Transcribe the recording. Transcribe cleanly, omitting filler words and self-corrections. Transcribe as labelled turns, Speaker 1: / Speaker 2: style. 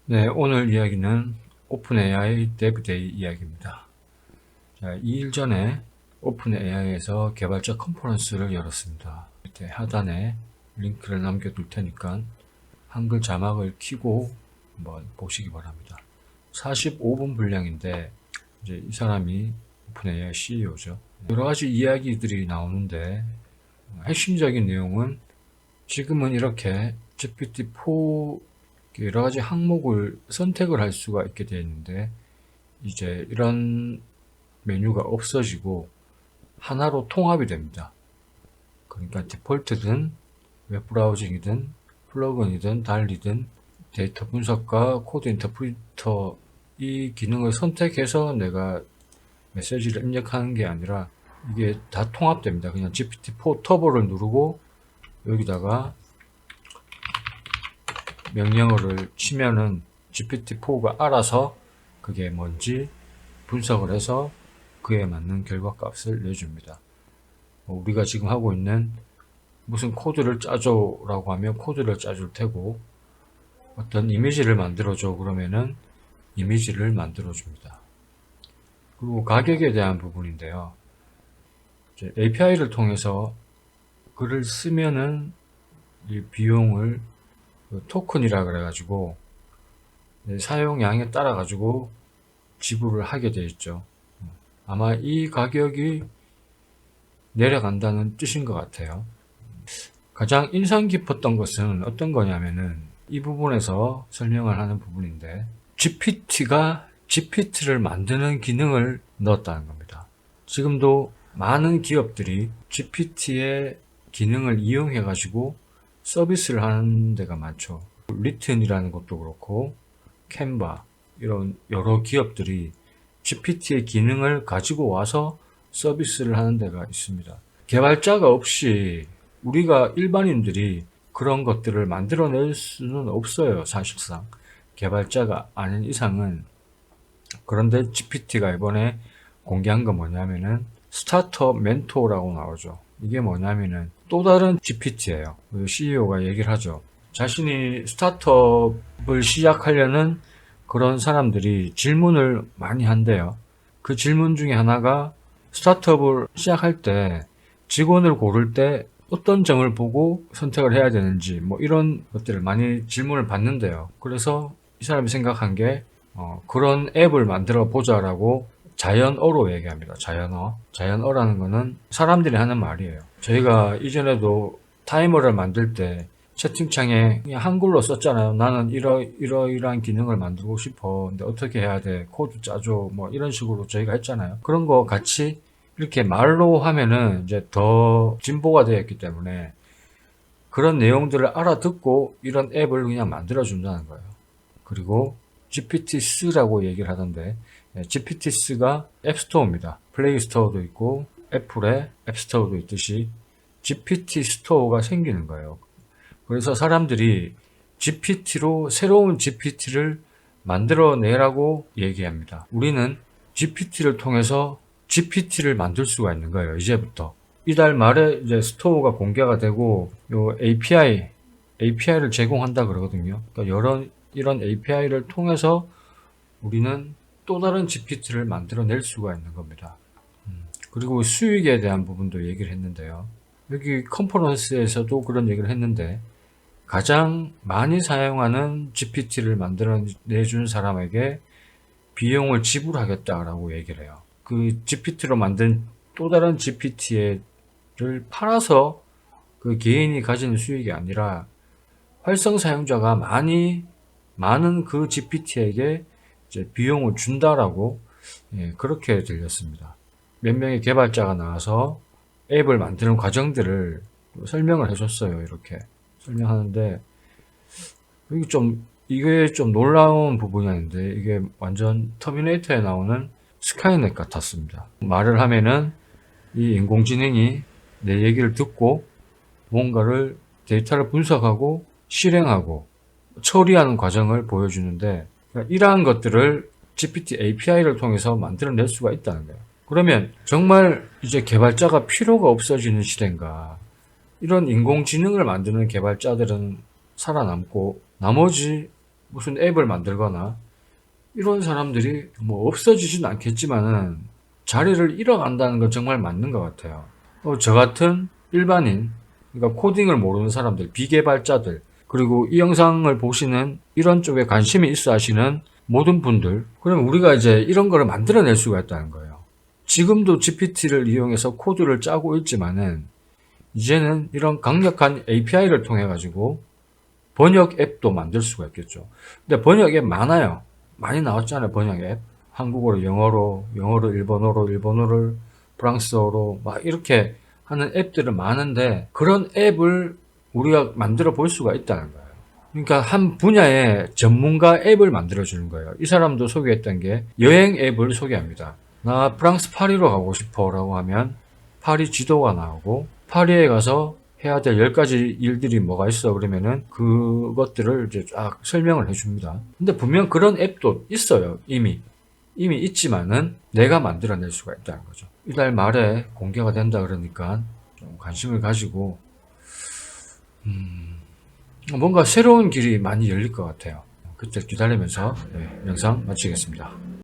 Speaker 1: 네, 오늘 이야기는 오픈AI 데브데이 이야기입니다. 자, 2일 전에 오픈AI에서 개발자 컨퍼런스를 열었습니다. 밑에 하단에 링크를 남겨둘 테니까 한글 자막을 켜고 한번 보시기 바랍니다. 45분 분량인데 이제 이 사람이 오픈AI CEO죠. 여러 가지 이야기들이 나오는데 핵심적인 내용은 지금은 이렇게 GPT-4 여러 가지 항목을 선택을 할 수가 있게 되어 있는데 이제 이런 메뉴가 없어지고 하나로 통합이 됩니다. 그러니까 디폴트든 웹브라우징이든 플러그인이든 달리든 데이터 분석과 코드 인터프리터 이 기능을 선택해서 내가 메시지를 입력하는 게 아니라 이게 다 통합됩니다. 그냥 GPT-4 터보를 누르고 여기다가 명령어를 치면은 GPT-4가 알아서 그게 뭔지 분석을 해서 그에 맞는 결과값을 내줍니다. 우리가 지금 하고 있는 무슨 코드를 짜줘 라고 하면 코드를 짜줄 테고 어떤 이미지를 만들어줘 그러면은 이미지를 만들어줍니다. 그리고 가격에 대한 부분인데요. API를 통해서 글을 쓰면은 이 비용을 토큰이라 그래가지고 사용량에 따라 가지고 지불을 하게 되어 있죠. 아마 이 가격이 내려간다는 뜻인 것 같아요. 가장 인상 깊었던 것은 어떤 거냐면은 이 부분에서 설명을 하는 부분인데 GPT가 GPT를 만드는 기능을 넣었다는 겁니다. 지금도 많은 기업들이 GPT의 기능을 이용해 가지고 서비스를 하는 데가 많죠. 리튼이라는 것도 그렇고 캔바 이런 여러 기업들이 GPT의 기능을 가지고 와서 서비스를 하는 데가 있습니다. 개발자가 없이 우리가 일반인들이 그런 것들을 만들어낼 수는 없어요. 사실상 개발자가 아닌 이상은. 그런데 GPT가 이번에 공개한 건 뭐냐면은 스타트업 멘토라고 나오죠. 이게 뭐냐면은 또 다른 GPT예요. CEO가 얘기를 하죠. 자신이 스타트업을 시작하려는 그런 사람들이 질문을 많이 한대요. 그 질문 중에 하나가 스타트업을 시작할 때 직원을 고를 때 어떤 점을 보고 선택을 해야 되는지 뭐 이런 것들을 많이 질문을 받는데요. 그래서 이 사람이 생각한 게 그런 앱을 만들어 보자라고 자연어로 얘기합니다. 자연어. 자연어라는 거는 사람들이 하는 말이에요. 저희가 이전에도 타이머를 만들 때 채팅창에 그냥 한글로 썼잖아요. 나는 이러이러한 기능을 만들고 싶어. 근데 어떻게 해야 돼? 코드 짜줘. 뭐 이런 식으로 저희가 했잖아요. 그런 거 같이 이렇게 말로 하면은 이제 더 진보가 되었기 때문에 그런 내용들을 알아듣고 이런 앱을 그냥 만들어준다는 거예요. 그리고 GPT-4라고 얘기를 하던데 GPT-4가 앱스토어입니다. 플레이 스토어도 있고 애플의 앱스토어도 있듯이 GPT 스토어가 생기는 거예요. 그래서 사람들이 GPT로 새로운 GPT를 만들어내라고 얘기합니다. 우리는 GPT를 통해서 GPT를 만들 수가 있는 거예요. 이제부터. 이달 말에 이제 스토어가 공개가 되고 요 API를 제공한다 그러거든요. 그러니까 이런 API를 통해서 우리는 또 다른 GPT를 만들어낼 수가 있는 겁니다. 그리고 수익에 대한 부분도 얘기를 했는데요. 여기 컨퍼런스에서도 그런 얘기를 했는데 가장 많이 사용하는 GPT를 만들어내준 사람에게 비용을 지불하겠다라고 얘기를 해요. 그 GPT로 만든 또 다른 GPT를 팔아서 그 개인이 가지는 수익이 아니라 활성 사용자가 많은 그 GPT에게 이제 비용을 준다라고 그렇게 들렸습니다. 몇 명의 개발자가 나와서 앱을 만드는 과정들을 설명을 해줬어요. 이렇게 설명하는데 이게 좀 놀라운 부분이었는데 이게 완전 터미네이터에 나오는 스카이넷 같았습니다. 말을 하면은 이 인공지능이 내 얘기를 듣고 뭔가를 데이터를 분석하고 실행하고 처리하는 과정을 보여주는데 이러한 것들을 GPT API를 통해서 만들어낼 수가 있다는 거예요. 그러면 정말 이제 개발자가 필요가 없어지는 시대인가? 이런 인공지능을 만드는 개발자들은 살아남고 나머지 무슨 앱을 만들거나 이런 사람들이 뭐 없어지지는 않겠지만은 자리를 잃어간다는 건 정말 맞는 것 같아요. 저 같은 일반인, 그러니까 코딩을 모르는 사람들, 비개발자들, 그리고 이 영상을 보시는 이런 쪽에 관심이 있어 하시는 모든 분들, 그러면 우리가 이제 이런 거를 만들어낼 수가 있다는 거예요. 지금도 GPT를 이용해서 코드를 짜고 있지만은 이제는 이런 강력한 API를 통해 가지고 번역 앱도 만들 수가 있겠죠. 근데 번역 앱 많아요. 많이 나왔잖아요, 번역 앱. 한국어로 영어로, 영어로 일본어로, 일본어를 프랑스어로 막 이렇게 하는 앱들은 많은데 그런 앱을 우리가 만들어 볼 수가 있다는 거예요. 그러니까 한 분야의 전문가 앱을 만들어 주는 거예요. 이 사람도 소개했던 게 여행 앱을 소개합니다. 나 프랑스 파리로 가고 싶어 라고 하면 파리 지도가 나오고 파리에 가서 해야 될 10가지 일들이 뭐가 있어 그러면은 그것들을 이제 쫙 설명을 해줍니다. 근데 분명 그런 앱도 있어요. 이미 있지만은 내가 만들어낼 수가 있다는 거죠. 이달 말에 공개가 된다 그러니까 좀 관심을 가지고 뭔가 새로운 길이 많이 열릴 것 같아요. 그때 기다리면서 영상 마치겠습니다.